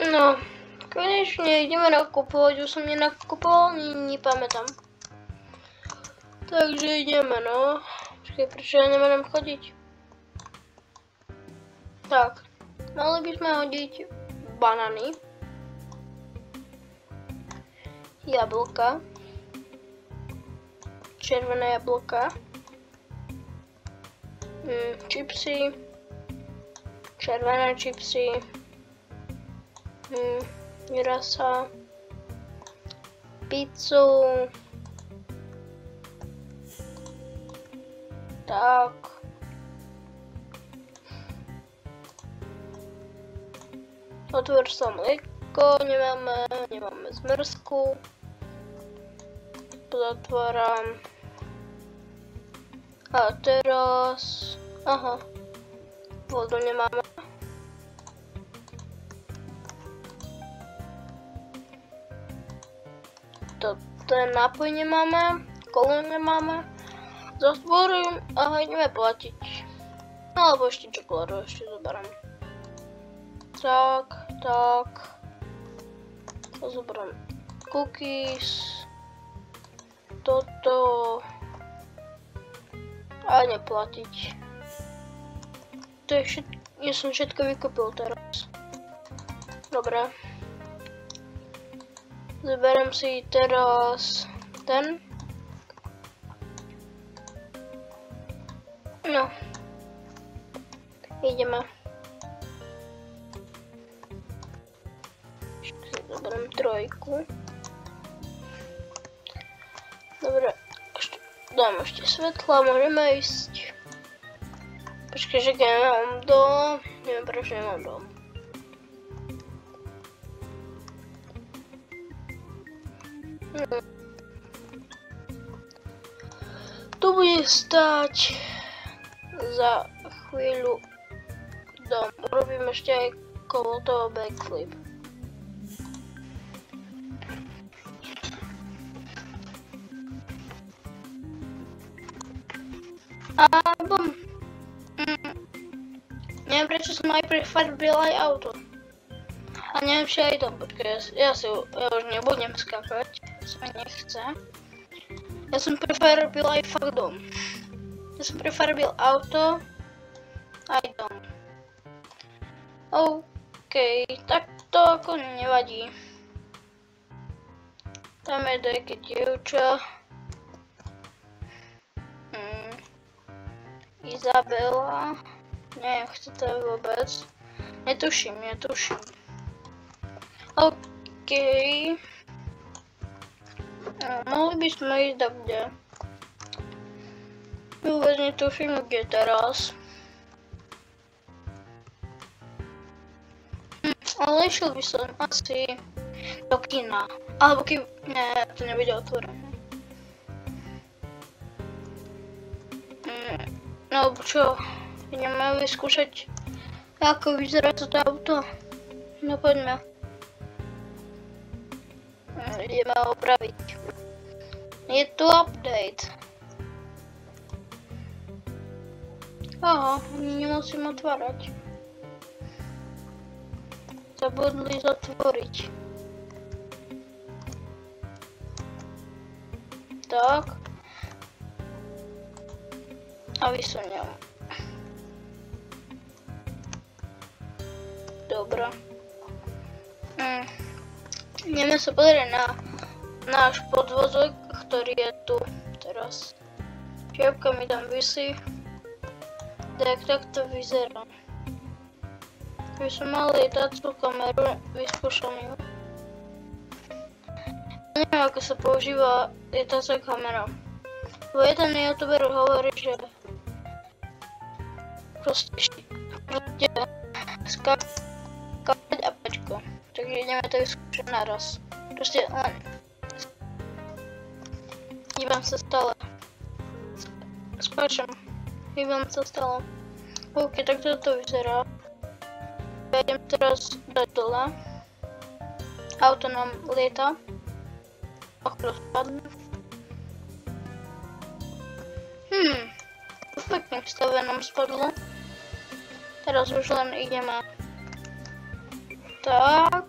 No, konečne ideme nakupovať, už som nenakupoval, nepamätám. Takže ideme, no. Počkej, prečo ja nemám chodiť? Tak, mali by sme hodiť banány, jablka, červené jablka, čipsy, červené čipsy, rasa, pizzu, tak. Otvor sa mlieko, nemáme zmrzku. Zatváram. A teraz, vodu nemáme. Ten nápoj nemáme, kolu nemáme. Zatvorím a ideme platiť. Alebo ešte čokoládu ešte zoberiem. Tak. Zoberiem cookies. Toto. A neplatiť. To je všetko, ja som všetko vykúpil teraz. Dobre. Zoberiem si teraz ten. No. Ideme. Zoberiem trojku. Dobre. Dám ešte svetla, môžeme ísť. Počkaj, že keď nemám dom. Neviem prečo nemám dom. Tu bude stáť za chvíľu dom. Urobím ešte aj kolo toho backflip. Album. Neviem prečo som aj prefarbil aj auto. A neviem či aj dom, počkaj, ja už nebudem skakať, sa mi nechce. Ja som prefarbil aj fakt dom. Ja som prefarbil auto aj dom. OK, tak to ako nevadí. Tam je nejaké dievča. Izabela. Neviem, kto to je vôbec. Netuším. OK. Mohli by sme ísť kde. Vôbec netuším, kde teraz. Ale išiel by som asi do kina. Alebo ne, to nebude otvorené. No čo, ideme vyskúšať, ako vyzerá toto auto. No poďme. Ideme ho opraviť. Je tu update. Aha, nemusím otvárať. Zabudli zatvoriť. Tak. A vysuniem. Dobre. Ideme sa pozrieť na náš podvozok, ktorý je tu teraz. Čiapka mi tam visí. Tak to vyzerá. Keby som mal lietacú kameru, vyskúšam ju. Neviem, ako sa používa lietacá kamera. Bo jeden youtuber hovorí, že proste skakať a pečko. Takže ideme to vyskúšať naraz. Proste len hýbam sa stále. Skáčem. Hýbam sa stále. OK, tak toto vyzerá. Ja idem teraz dať dole. Auto nám lieta. Okno spadne. V pekných stave nám spadlo. Teraz už len ideme. Tak.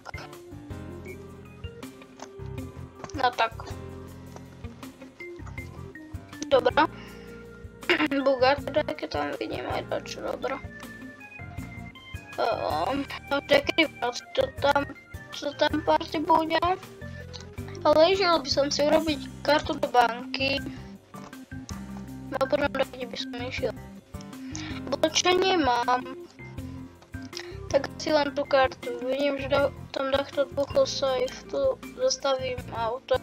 No tak. Dobra. Buga, teda keď tam vidím aj dačo, dobro. Čakaj, co tam party bude. Ale išiel by som si urobiť kartu do banky. No potom kde by som išiel. Oblečenie mám. Tak si len tú kartu. Vidím, že tam takto buchol safe. Tu zastavím auto.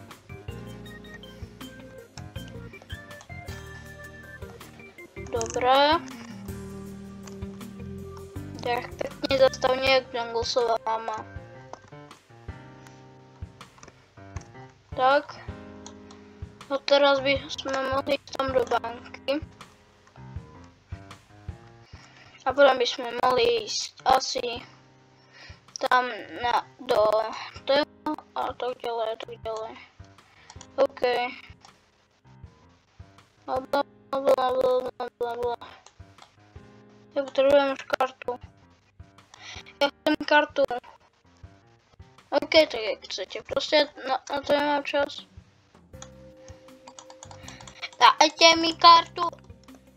Dobre. Tak pekne zastav nejak Junglesová mama. Tak. A teraz by sme mohli ísť tam do banky. A potom by sme mohli ísť asi tam do toho a tak ďalej a tak ďalej. OK. Blablabla. Ja potrebujem už kartu. Ja chcem kartu. OK, tak jak chcete. Proste na to nemám čas. Dajte mi kartu.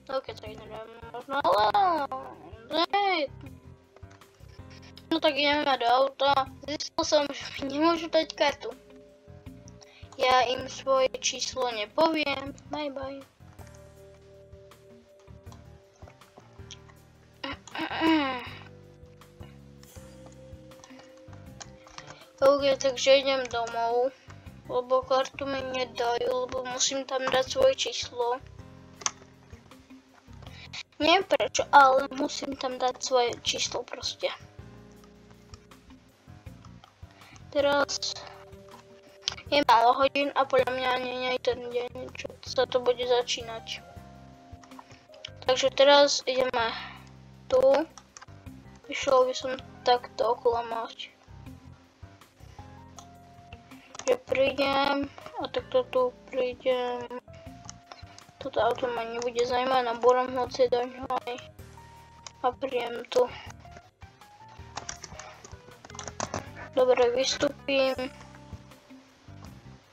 OK, tak neviem, možno, ale... No tak ideme do auta. Zistil som, že mi nemôžu dať kartu. Ja im svoje číslo nepoviem. Bye bye. OK, takže idem domov. Lebo kartu mi nedajú, lebo musím tam dať svoje číslo. Neviem prečo, ale musím tam dať svoje číslo proste. Teraz je málo hodín a podľa mňa ani nie ten deň, čo sa to bude začínať. Takže teraz ideme tu. Išiel by som takto oklamať. Že prídem a takto tu prídem. Toto auto ma nebude zaujímať, nabúram hoci do ňoho a prídem tu. Dobre, vystúpim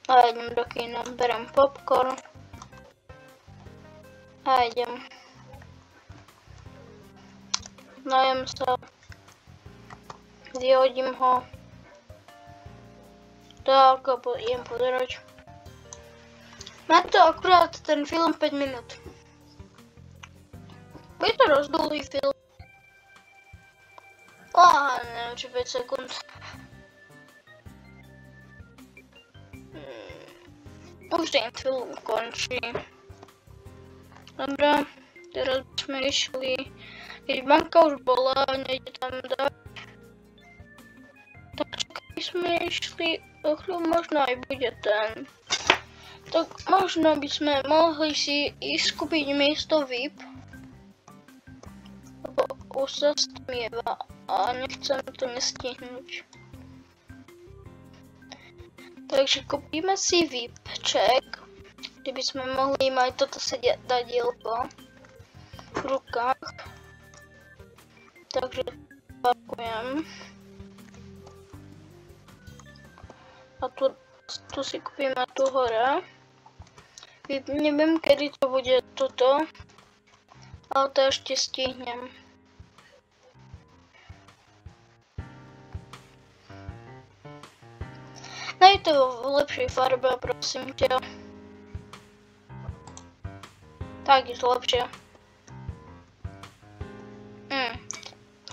a idem do kina, berem popcorn a idem. Najem sa, vyhodím ho. Tak, a idem pozerať. Má to akurát ten film 5 minút. Je to rozdlhý film. Neviem, či 5 sekúnd. Už ten film končí. Dobre, teraz by sme išli. Keď banka už bola, nejde tam dať. Tak čakaj, sme išli, o chvíľu možno aj bude ten. Tak možno by sme mohli si ísť kúpiť miesto VIP. Lebo už sa stmieva a nechcem to nestihnúť. Takže kúpime si VIP check, kde by sme mohli mať toto sedielko v rukách. Takže parkujem. A tu si kúpime tu hore. Neviem, kedy to bude toto, ale to ešte stihnem. Daj to v lepšej farbe, prosím ťa. Tak je to lepšie.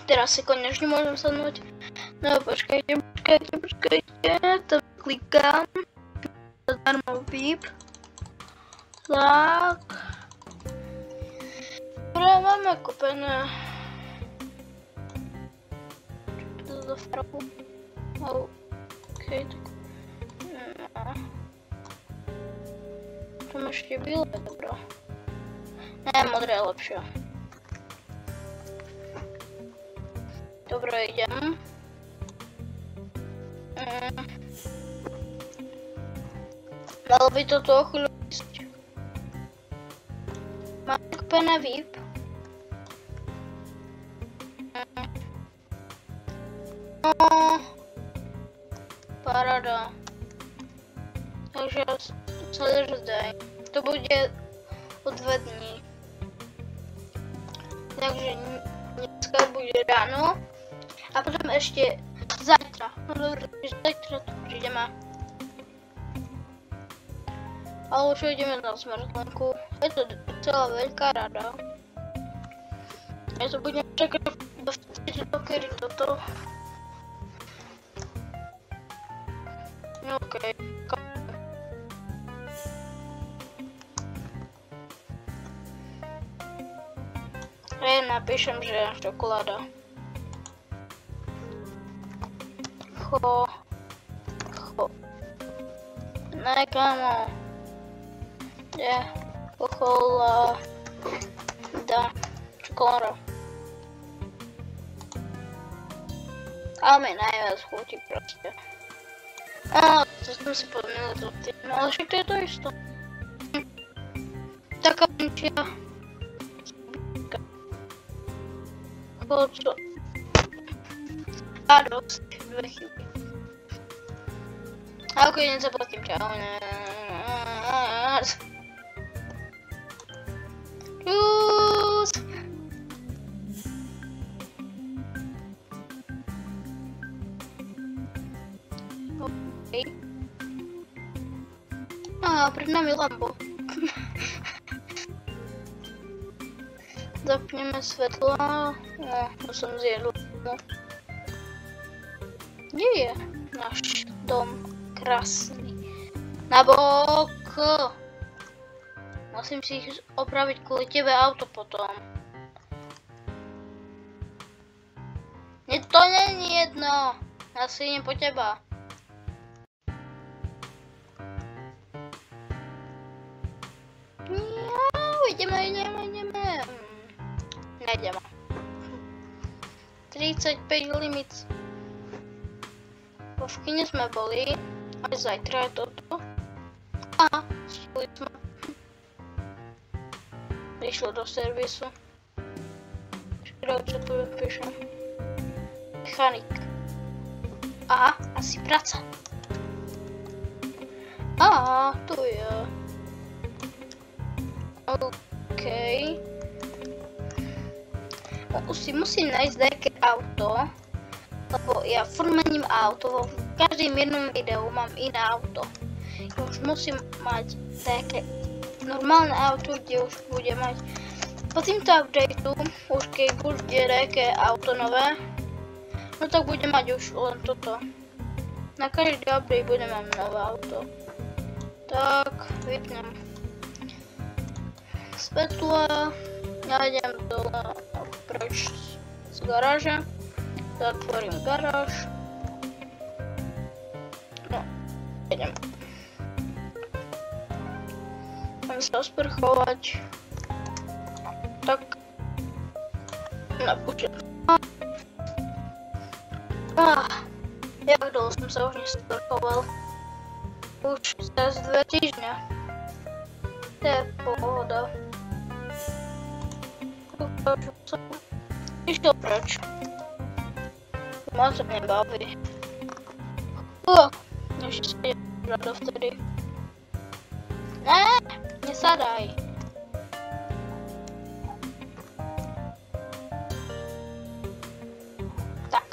Teraz si konečne môžem sadnúť. No počkajte, to klikám. Zadarmo VIP. Tak. Dobre, máme kúpené. Čo to za farbu? OK, tak. No. Tam ešte biele, dobré. Ne, modré je lepšie. Dobre, idem. Malo by toto o chvíľu ísť. Máme kúpené VIP. No, paráda. Takže sa držaj. To bude o 2 dní. Takže dneska bude ráno. A potom ešte zajtra. No dobre, zajtra tu prídeme. Ale už ideme na zmrzlenku. Je to celá veľká rada. Ja to budem čakať dokedy toto. Okej. Ja napíšem, že čokoláda. Ne, kámo. Je čokoláda. Čokoláda. Ale mi najviac chutí proste. To som si podmienil to tým, ale však to je to isto. Taká menšia. Chodco. A dosť, 2 chyby. A okej, nezaplatím, čau. Čus. Okej. Pred nami lampu. Zapneme svetlo. No, to som zjedol. Kde je náš dom krásny? Na bok! Musím si ich opraviť kvôli tebe auto potom. To není jedno. Ja si idem po teba. Ideme. Nejdeme. 35 limit. Po škine sme boli. Aj zajtra je toto. Aha, stihli sme. Prišlo do servisu. Čo tu píšem? Mechanik. Aha, asi práca. Aha, tu je. Okej. Musím nájsť nejaké auto, lebo ja furt mením auto, v každým jednom videu mám iné auto. Ja už musím mať nejaké normálne auto, kde už bude mať. Po týmto updateu, už keď bude nejaké auto nové, no tak bude mať už len toto. Na každý update bude mať nové auto. Tak, vypnem svetlo, ja idem dole preč z garáže, zatvorím garáž, no, idem. Idem sa osprchovať, tak, napúšťam. Jak dlho som sa už nesprchoval, už cez 2 týždňa. To je pohoda. Už som išiel preč. Ma to nebaví. Ešte si idem dovtedy. Ne, nesadaj. Tak.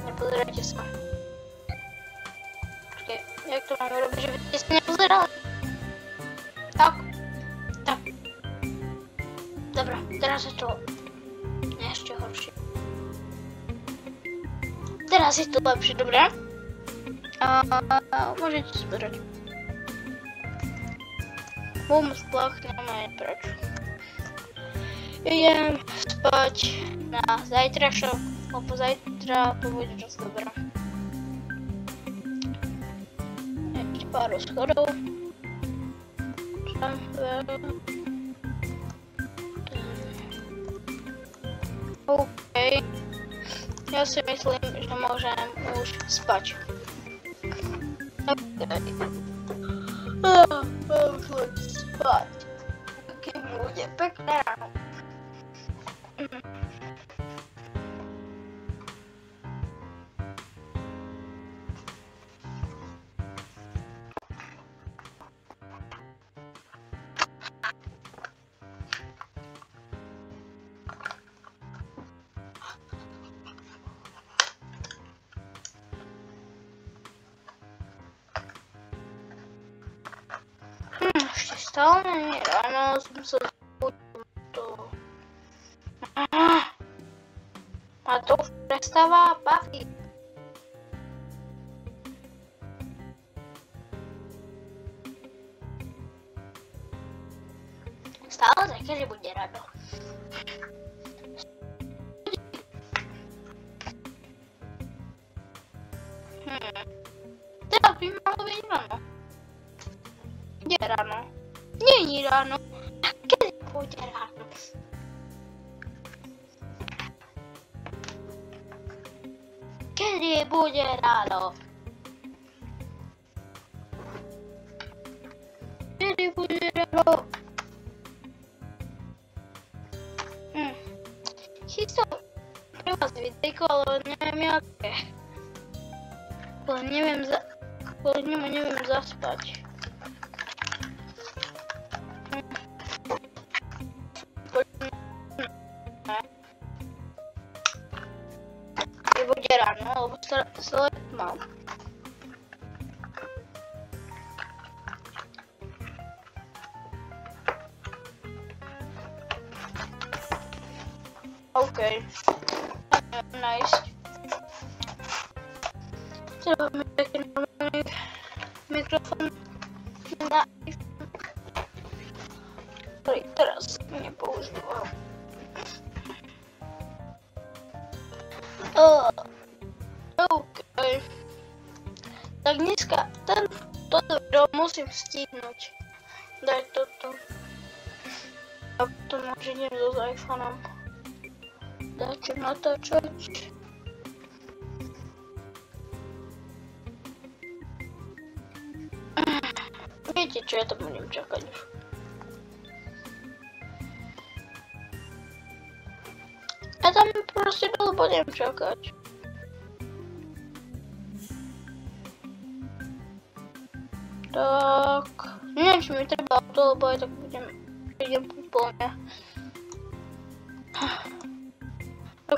Nepozerajte sa. Počkej, jak to mám urobiť, že by ste sa nepozerali? Tak. Dobra, teraz je to ešte horšie. Teraz je to lepšie, dobré? Môžete zberať. Bum, splachnem aj preč. Idem spať na zajtrašok, lebo zajtra to bude dosť dobré. Ešte pár schodov. OK. Ja si myslím, že môžem už spať. OK. Môžem spať. Keď bude pekné ráno. stále nie ráno, som sa zbudil to. A to už prestáva baviť. Stále také, že bude ráno. Teraz by malo byť ráno. Kde ráno? Nie je ráno. A kedy bude ráno? Kedy bude ráno? Kedy bude ráno? Chystám pre vás videjko, ale neviem jaké. Kvôli nemu neviem zaspať. Bude ráno, lebo sa let mám. OK. Nice. Treba mi taký normálny mikrofón na iPhone, ktorý teraz nepoužívam. OK. Tak dneska toto video musím stihnúť. Daj toto. A potom už idem so iPhoneom. Dáčo natáčať. Viete čo, ja to budem čakať už. Ja tam proste dlho budem čakať. Tak, neviem, či mi treba auto, lebo aj tak idem úplne.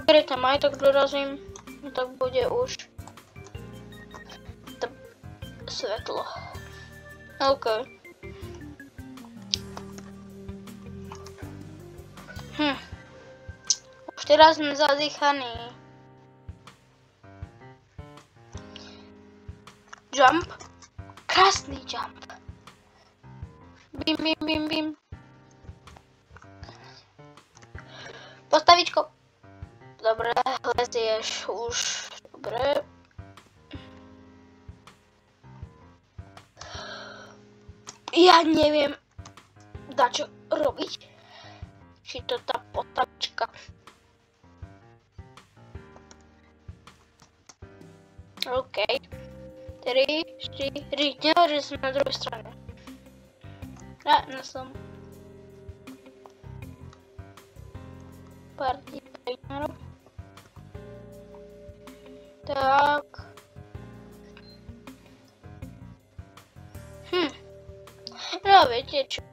Keď tam aj tak dorazím, no tak bude už svetlo. OK. Už teraz sme zadýchaní. Jump. Krásny jump. Bim, bim, bim, bim. Postavičko. Dobre, lezieš už. Dobre. Ja neviem, čo robiť. Či to tá postavička. OK. 3, 4, nehoď, že som na druhej strane. No som. Party timerov. Tak. No viete čo?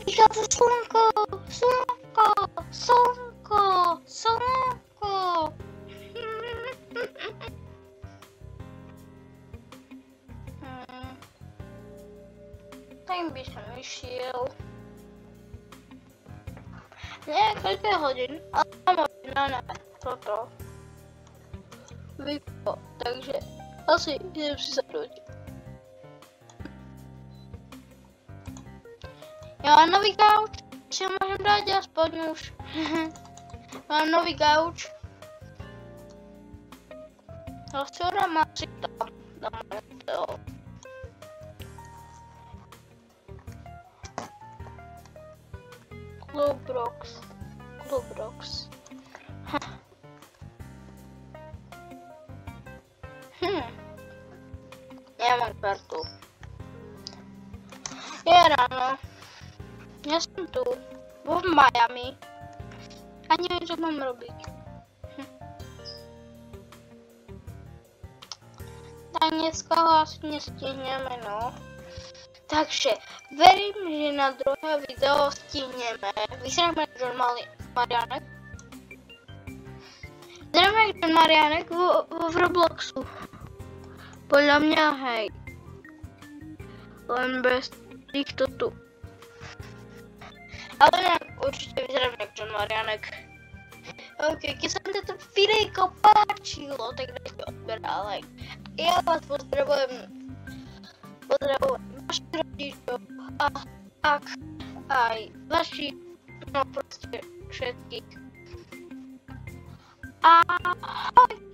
Vychádza slnko, slnko, slnko, slnko. Tak by som išiel. Nie, koľko je hodín, ale mám hodina na toto. Vypo, takže asi idem si sadnúť. Ja mám nový gauč, si ho môžem dať aspoň už. Mám nový gauč. A včera mám si tam na motel. Clubrox. Nemám kartu. Je ráno. Ja som tu. V Miami. A neviem, čo mám robiť. Tak dneska ho asi nestihneme, no. Takže verím, že na druhé video stihneme. Vyzerám jak John Marianek. Vyzerám jak John Marianek v Robloxu. Podľa mňa, hej. len bez týchto tu. Ale nejak určite vyzerám jak John Marianek. Ok, keď sa mi toto videjko páčilo, tak dajte odber a like. Ja vás pozdravujem vašich rodičov a ak aj vaši, no proste všetkých. Ahoj!